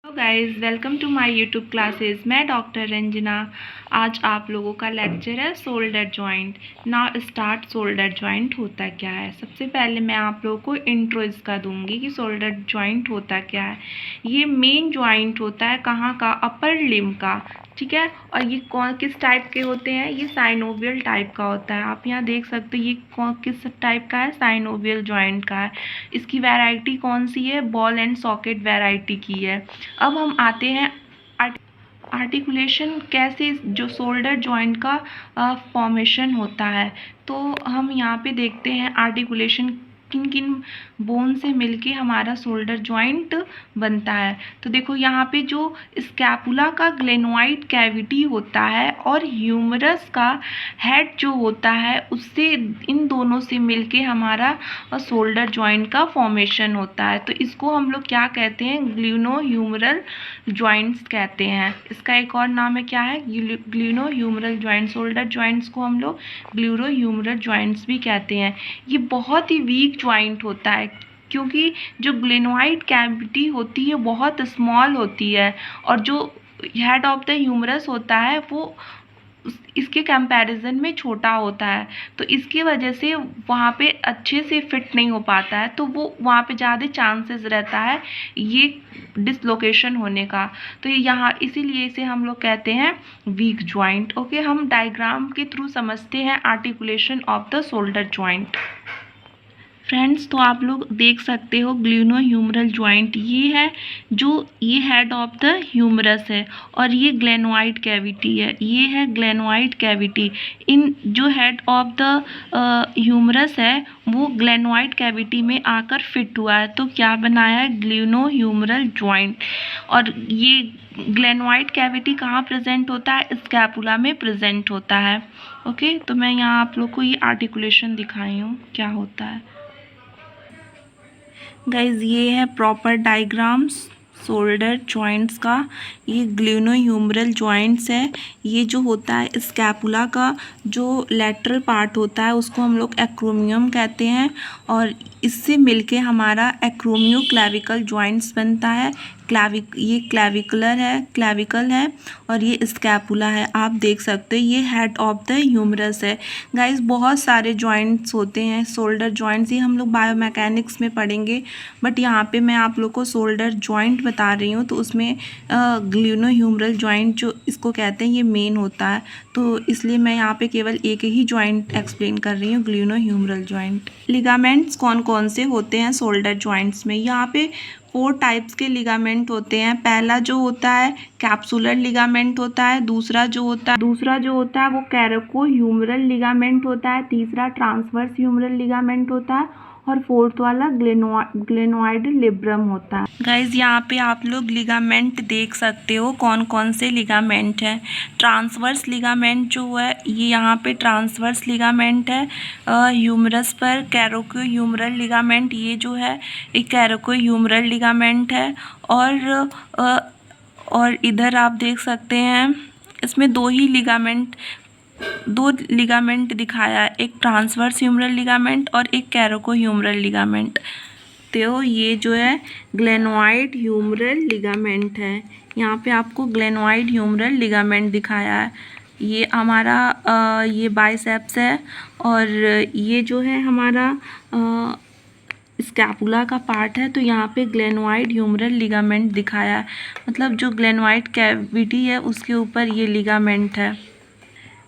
Hello guys, welcome to my YouTube classes. मैं doctor Ranjana. आज आप लोगों का लेक्चर है shoulder joint. Now start. Shoulder joint होता क्या है? सबसे पहले मैं आप लोगों को इंट्रो इसका दूंगी कि शोल्डर जॉइंट होता क्या है। ये मेन जॉइंट होता है कहाँ का? अपर लिम्ब का, ठीक है। और ये कौन किस टाइप के होते हैं? ये साइनोवियल टाइप का होता है। आप यहाँ देख सकते हो ये कौन किस टाइप का है? साइनोवियल जॉइंट का है। इसकी वैरायटी कौन सी है? बॉल एंड सॉकेट वैरायटी की है। अब हम आते हैं आर्टिकुलेशन कैसे जो शोल्डर जॉइंट का फॉर्मेशन होता है। तो हम यहाँ पे देखते हैं आर्टिकुलेशन किन किन बोन से मिलके हमारा शोल्डर जॉइंट बनता है। तो देखो यहाँ पे जो स्कैपुला का ग्लेनोइड कैविटी होता है और ह्यूमरस का हेड जो होता है उससे इन दोनों से मिलके हमारा शोल्डर जॉइंट का फॉर्मेशन होता है। तो इसको हम लोग क्या कहते हैं? ग्लिनो ह्यूमरल जॉइंट्स कहते हैं। इसका एक और नाम है, क्या है? ग्लिनो ह्यूमरल जॉइंट। शोल्डर जॉइंट्स को हम लोग ग्लिनो ह्यूमरल जॉइंट्स भी कहते हैं। ये बहुत ही वीक जॉइंट होता है क्योंकि जो ग्लेनोइड कैविटी होती है बहुत स्मॉल होती है और जो हेड ऑफ द ह्यूमरस होता है वो इसके कंपैरिजन में छोटा होता है। तो इसकी वजह से वहाँ पे अच्छे से फिट नहीं हो पाता है, तो वो वहाँ पे ज़्यादा चांसेस रहता है ये डिसलोकेशन होने का। तो ये यहाँ इसीलिए इसे हम लोग कहते हैं वीक जॉइंट। ओके, हम डायग्राम के थ्रू समझते हैं articulation of the shoulder joint. Friends, तो आप लोग देख सकते हो ग्लिनो ह्यूमरल जॉइंट ये है, जो ये हेड ऑफ द ह्यूमरस है और ये ग्लेनोइड कैविटी है। ये है ग्लेनोइड कैविटी। इन जो हेड ऑफ द ह्यूमरस है वो ग्लेनोइड कैविटी में आकर फिट हुआ है, तो क्या बनाया है? ग्लिनो ह्यूमरल जॉइंट। और ये ग्लेनोइड कैविटी कहाँ प्रेजेंट होता है? स्कैपुला में प्रेजेंट होता है। ओके, तो मैं यहाँ आप लोग को ये आर्टिकुलेशन दिखाई हूँ क्या होता है। गाइज ये है प्रॉपर डायग्राम्स शोल्डर जॉइंट्स का। ये ग्लिनो ह्यूमरल जॉइंट्स है। ये जो होता है स्कैपुला का जो लेटरल पार्ट होता है उसको हम लोग एक्रोमियम कहते हैं और इससे मिलके हमारा एक्रोमियो क्लेविकल जॉइंट्स बनता है। ये क्लेविकल है और ये स्कैपुला है। आप देख सकते हो ये हेड ऑफ द ह्यूमरस है। गाइस बहुत सारे जॉइंट्स होते हैं शोल्डर जॉइंट्स, ये हम लोग बायोमैकेनिक्स में पढ़ेंगे, बट यहाँ पे मैं आप लोग को शोल्डर जॉइंट बता रही हूँ। तो उसमें ग्लिनो ह्यूमरल जॉइंट जो इसको कहते हैं ये मेन होता है, तो इसलिए मैं यहाँ पे केवल एक ही जॉइंट एक्सप्लेन कर रही हूँ, ग्लिनो ह्यूमरल जॉइंट। लिगामेंट्स कौन कौन से होते हैं शोल्डर जॉइंट्स में? यहाँ पे 4 टाइप्स के लिगामेंट होते हैं। पहला जो होता है कैप्सुलर लिगामेंट होता है। दूसरा जो होता है वो कैरोको ह्यूमरल लिगामेंट होता है। तीसरा ट्रांसवर्स ह्यूमरल लिगामेंट होता है और फोर्थ वाला ग्लेनोइड लिब्रम होता है। गाइज यहाँ पे आप लोग लिगामेंट देख सकते हो कौन कौन से लिगामेंट हैं। ट्रांसवर्स लिगामेंट जो है ये यहाँ पे ट्रांसवर्स लिगामेंट है ह्यूमरस पर। कैरोको ह्यूमरल लिगामेंट ये जो है एक कैरोको ह्यूमरल लिगामेंट है। और इधर आप देख सकते हैं इसमें दो लिगामेंट दिखाया है, एक ट्रांसवर्स ह्यूमरल लिगामेंट और एक कैरोको ह्यूमरल लिगामेंट। तो ये जो है ग्लेनोइड ह्यूमरल लिगामेंट है। यहाँ पे आपको ग्लेनोइड ह्यूमरल लिगामेंट दिखाया है। ये हमारा ये बाइसेप्स है और ये जो है हमारा स्कैपुला का पार्ट है। तो यहाँ पे ग्लेनोइड ह्यूमरल लिगामेंट दिखाया है, मतलब जो ग्लेनोइड कैविटी है उसके ऊपर ये लिगामेंट है।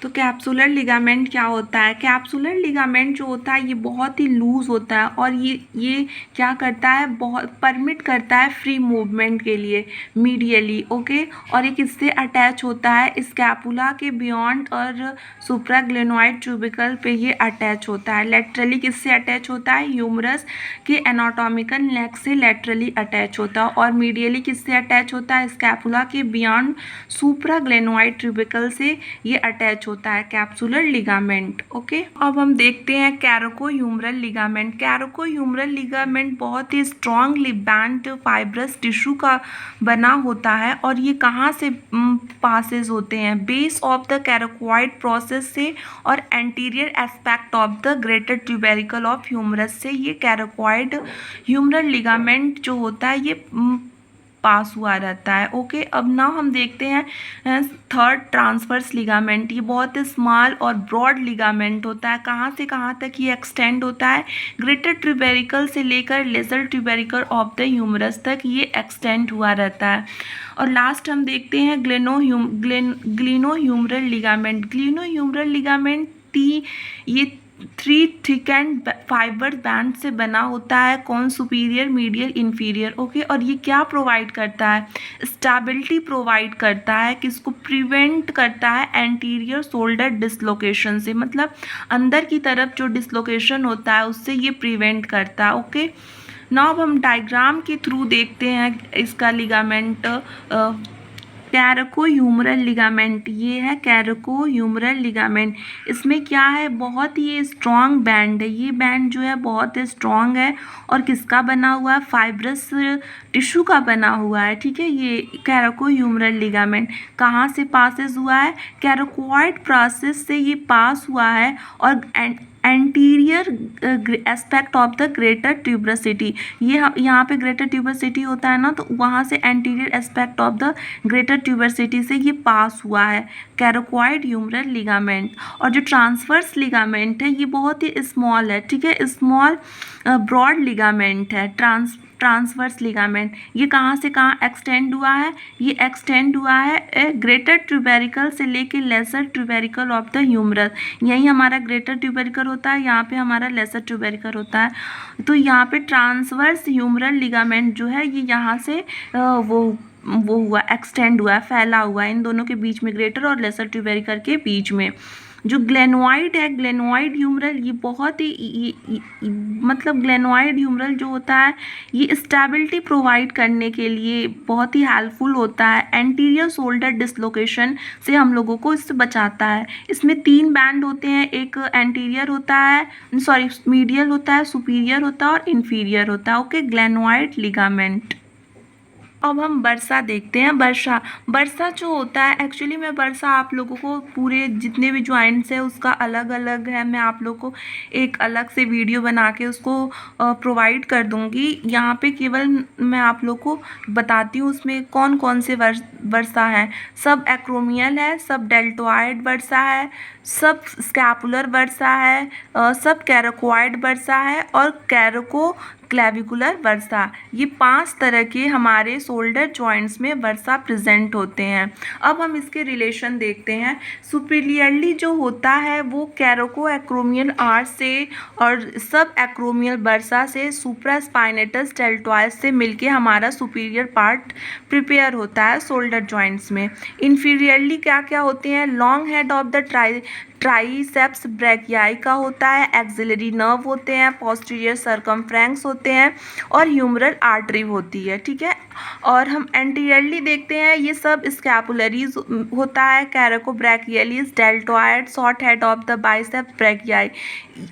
तो कैप्सुलर लिगामेंट क्या होता है? कैप्सुलर लिगामेंट जो होता है ये बहुत ही लूज होता है और ये क्या करता है? बहुत परमिट करता है फ्री मूवमेंट के लिए मीडियली। ओके, और ये किससे अटैच होता है? स्कैपुला के बियॉन्ड और सुप्राग्लेनोइड ट्यूबिकल पे ये अटैच होता है। लेटरली किससे अटैच होता है? ह्यूमरस के एनाटॉमिकल नेक से लेटरली अटैच होता है। और मीडियली किससे अटैच होता है? स्कैपुला के बियॉन्ड सुप्राग्लेनोइड ट्यूबिकल से ये अटैच होता है कैप्सुलर लिगामेंट। ओके, अब हम देखते हैं कैरोको ह्यूमरल लिगामेंट। कैरोको ह्यूमरल लिगामेंट बहुत ही स्ट्रॉन्गली बैंड फाइब्रस टिश्यू का बना होता है और ये कहाँ से पासेस होते हैं? Base of the coracoid process से और anterior aspect of the greater tubercle of humerus से ये कैरोकोइड ह्यूमरल लिगामेंट जो होता है ये पास हुआ रहता है। ओके, अब ना हम देखते हैं थर्ड ट्रांसवर्स लिगामेंट। ये बहुत ही स्मॉल और ब्रॉड लिगामेंट होता है। कहाँ से कहाँ तक ये एक्सटेंड होता है? ग्रेटर ट्यूबेरिकल से लेकर lesser tubercle of the humerus तक ये एक्सटेंड हुआ रहता है। और लास्ट हम देखते हैं ग्लिनोह्यूमरल लिगामेंट। ग्लिनोह्यूमरल लिगामेंट ये 3 थिक एंड फाइबर बैंड से बना होता है। कौन? Superior, medial, inferior. ओके, और ये क्या प्रोवाइड करता है? स्टेबिलिटी प्रोवाइड करता है। किसको? प्रिवेंट करता है एंटीरियर शोल्डर डिसलोकेशन से, मतलब अंदर की तरफ जो डिसलोकेशन होता है उससे ये प्रिवेंट करता है। ओके, नाउ अब हम डायग्राम के थ्रू देखते हैं इसका लिगामेंट। कैरोकोह्यूमरल लिगामेंट, ये है कैरोकोह्यूमरल लिगामेंट। इसमें क्या है? बहुत ही स्ट्रॉन्ग बैंड है। ये बैंड जो है बहुत स्ट्रॉन्ग है और किसका बना हुआ है? फाइब्रस टिश्यू का बना हुआ है। ठीक है, ये कैरोकोह्यूमरल लिगामेंट कहाँ से पासेस हुआ है? कैरोकोइड प्रोसेस से ये पास हुआ है और anterior aspect of the greater tuberosity, ये यहाँ पे ग्रेटर ट्यूबरसिटी होता है ना, तो वहाँ से anterior aspect of the greater tuberosity से ये पास हुआ है कैरोकोइड ह्यूमरल लिगामेंट। और जो ट्रांसवर्स लिगामेंट है ये बहुत ही स्मॉल है। ठीक है, स्मॉल ब्रॉड लिगामेंट है ट्रांसवर्स लिगामेंट। ये कहाँ से कहाँ एक्सटेंड हुआ है? ये एक्सटेंड हुआ है ग्रेटर ट्यूबेरिकल से लेके lesser tubercle of the humerus. यही हमारा ग्रेटर ट्यूबेरिकल होता है, यहाँ पे हमारा लेसर ट्यूबेरिकल होता है। तो यहाँ पे ट्रांसवर्स ह्यूमरल लिगामेंट जो है ये यहाँ से वो हुआ, एक्सटेंड हुआ है, फैला हुआ है इन दोनों के बीच में, ग्रेटर और लेसर ट्यूबेरिकल के बीच में। जो ग्लेनोइड है, ग्लेनोइड ह्यूमरल, ये बहुत ही मतलब ग्लेनोइड ह्यूमरल जो होता है ये स्टेबिलिटी प्रोवाइड करने के लिए बहुत ही हेल्पफुल होता है। एंटीरियर शोल्डर डिसलोकेशन से हम लोगों को इससे बचाता है। इसमें 3 बैंड होते हैं, एक एंटीरियर होता है, सॉरी मीडियल होता है, सुपीरियर होता है और इंफीरियर होता है। Okay, glenoid ligament. अब हम बरसा देखते हैं। बरसा जो होता है, एक्चुअली मैं बरसा आप लोगों को पूरे जितने भी जॉइंट्स है उसका अलग अलग है, मैं आप लोगों को एक अलग से वीडियो बना के उसको प्रोवाइड कर दूंगी। यहाँ पे केवल मैं आप लोगों को बताती हूँ उसमें कौन कौन से बरसा हैं। सब एक्रोमियल है, सब डेल्टोइड बरसा है, सब स्कैपुलर बरसा है, सब कैरोकोइड बरसा है और कैरोको क्लेविकुलर वर्सा। ये 5 तरह के हमारे शोल्डर जॉइंट्स में वर्सा प्रेजेंट होते हैं। अब हम इसके रिलेशन देखते हैं। सुपीरियरली जो होता है वो कैरोको एक्रोमियल आर्च से और सब एक्रोमियल वर्सा से सुप्रास्पाइनेटस डेल्टोइड्स से मिलके हमारा सुपीरियर पार्ट प्रिपेयर होता है शोल्डर जॉइंट्स में। इन्फीरियरली क्या क्या होते हैं? Long head of the triceps brachii का होता है, एक्सिलरी नर्व होते हैं, पोस्टीरियर सर्कमफ्रेंस होते हैं और ह्यूमरल आर्टरी होती है। ठीक है, और हम एंटीरियरली देखते हैं ये सब स्कैपुलरीज होता है, coracobrachialis, deltoid, short head of the biceps brachii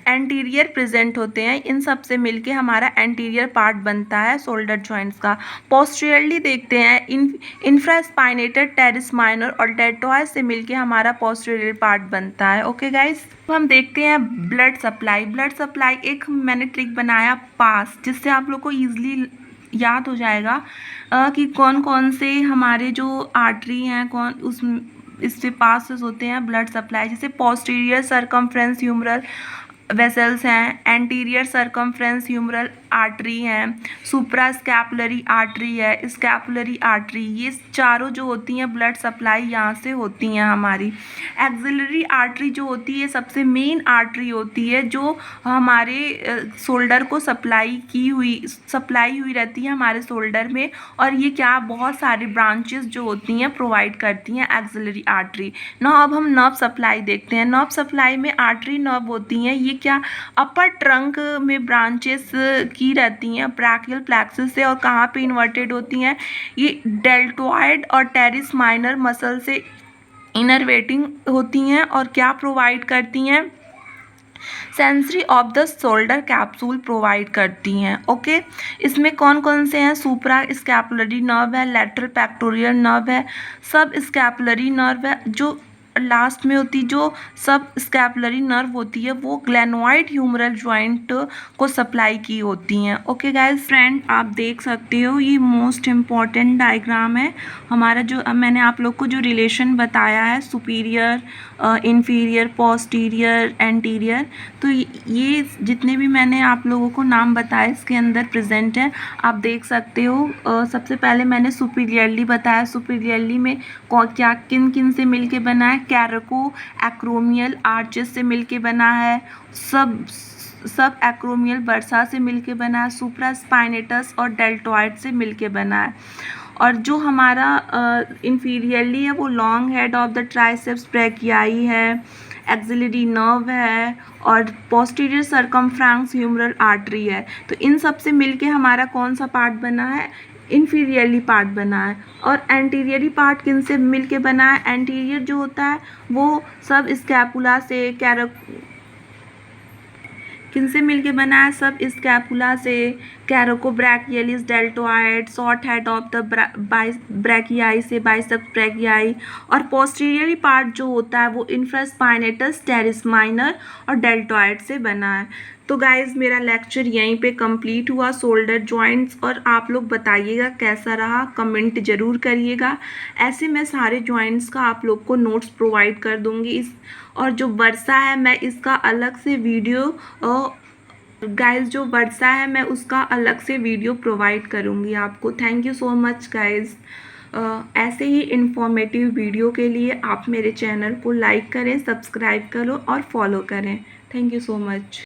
anterior present होते हैं। इन सब से मिलके हमारा एंटीरियर पार्ट बनता है शोल्डर जॉइंट्स का। पोस्टीरियरली देखते हैं इंफ्रास्पाइनेटेड टेरिस माइनर और डेल्टोइड से मिलके हमारा पोस्टीरियर पार्ट बनता है। ओके गाइस, हम देखते हैं ब्लड सप्लाई। ब्लड सप्लाई एक मैंने ट्रिक बनाया पास, जिससे आप लोग को ईजिली याद हो जाएगा कि कौन कौन से हमारे जो आर्टरी हैं कौन उस इससे पास होते हैं ब्लड सप्लाई। जैसे पोस्टीरियर सर्कमफ्रेंस ह्यूमरल वेसल्स हैं, एंटीरियर सर्कमफ्रेंस ह्यूमरल आर्टरी हैं, सुप्रा स्कैपुलरी आर्टरी है, स्कैपुलरी आर्टरी, ये चारों जो होती हैं ब्लड सप्लाई यहाँ से होती हैं हमारी। एक्सिलरी आर्टरी जो होती है सबसे मेन आर्टरी होती है जो हमारे शोल्डर को सप्लाई हुई रहती है हमारे शोल्डर में, और ये क्या बहुत सारी ब्रांचेस जो होती हैं प्रोवाइड करती हैं एक्सिलरी आर्टरी। ना अब हम नर्व सप्लाई देखते हैं। नर्व सप्लाई में आर्टरी नर्व होती हैं, ये क्या अपर ट्रंक में ब्रांचेस की रहती हैं ब्रैकियल प्लेक्सस से, और कहाँ पे इन्वर्टेड होती हैं? ये डेल्टोइड और टेरिस माइनर मसल से इनरवेटिंग होती हैं और क्या प्रोवाइड करती हैं? Sensory of the shoulder capsule provide करती हैं। ओके, इसमें कौन कौन से हैं? सुप्रा स्कैपुलरी नर्व है, लैटरल पेक्टोरियल नर्व है, सब स्कैपुलरी नर्व है, जो लास्ट में होती जो सब स्कैपुलरी नर्व होती है वो ग्लेनोइड ह्यूमरल जॉइंट को सप्लाई की होती हैं। ओके गाइस फ्रेंड, आप देख सकते हो ये मोस्ट इम्पॉर्टेंट डायग्राम है हमारा, जो मैंने आप लोग को जो रिलेशन बताया है सुपीरियर, इंफीरियर, पोस्टीरियर, एंटीरियर, तो ये जितने भी मैंने आप लोगों को नाम बताए इसके अंदर प्रेजेंट है। आप देख सकते हो सबसे पहले मैंने सुपीरियरली बताया, सुपीरियरली में क्या किन किन से मिलके बना है, कैरको एक्रोमियल आर्चेस से मिलके बना है, सब एक्रोमियल बर्सा से मिलके बना है, सुप्रा स्पाइनेटस और डेल्टॉइड से मिलके बना है। और जो हमारा इंफीरियरली है वो long head of the triceps brachii है, एक्सिलरी नर्व है और पोस्टीरियर सरकमफ्रैंक्स ह्यूमरल आर्टरी है। तो इन सब से मिलके हमारा कौन सा पार्ट बना है, इंफीरियरली पार्ट बना है। और एंटीरियरी पार्ट किन से मिलके बना है, एंटीरियर जो होता है वो सब स्कैपुला से किन से मिलके बना है, सब स्कैपुला से, coracobrachialis deltoid, short head of the brachii से, बाइसेप्स ब्रैकियाई। और पोस्टीरियरी पार्ट जो होता है वो इंफ्रास्पाइनेटस, टेरिस माइनर और डेल्टोइड से बना है। तो गाइज मेरा लेक्चर यहीं पे कंप्लीट हुआ शोल्डर जॉइंट्स, और आप लोग बताइएगा कैसा रहा, कमेंट ज़रूर करिएगा। ऐसे मैं सारे जॉइंट्स का आप लोग को नोट्स प्रोवाइड कर दूँगी और जो वर्सा है मैं इसका अलग से वीडियो गाइज जो वर्सा है मैं उसका अलग से वीडियो प्रोवाइड करूँगी आपको। Thank you so much guys. ऐसे ही इंफॉर्मेटिव वीडियो के लिए आप मेरे चैनल को लाइक करें, सब्सक्राइब करो और फॉलो करें। Thank you so much.